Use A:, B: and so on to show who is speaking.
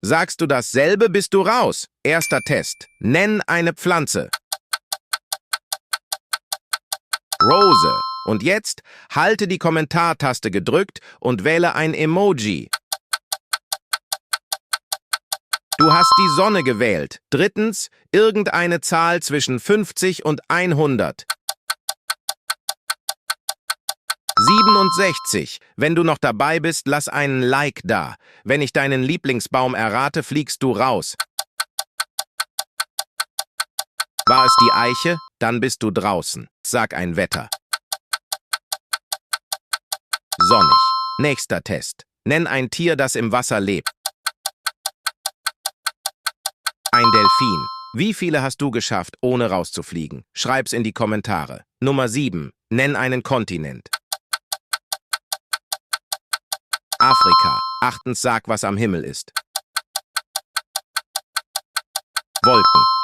A: Sagst du dasselbe, bist du raus. Erster Test. Nenn eine Pflanze. Rose. Und jetzt halte die Kommentartaste gedrückt und wähle ein Emoji. Du hast die Sonne gewählt. Drittens, irgendeine Zahl zwischen 50 und 100. 67. Wenn du noch dabei bist, lass einen Like da. Wenn ich deinen Lieblingsbaum errate, fliegst du raus. War es die Eiche? Dann bist du draußen. Sag ein Wetter. Sonnig. Nächster Test. Nenn ein Tier, das im Wasser lebt. Ein Delfin. Wie viele hast du geschafft, ohne rauszufliegen? Schreib's in die Kommentare. Nummer 7. Nenn einen Kontinent. Afrika. 8. Sag, was am Himmel ist. Wolken.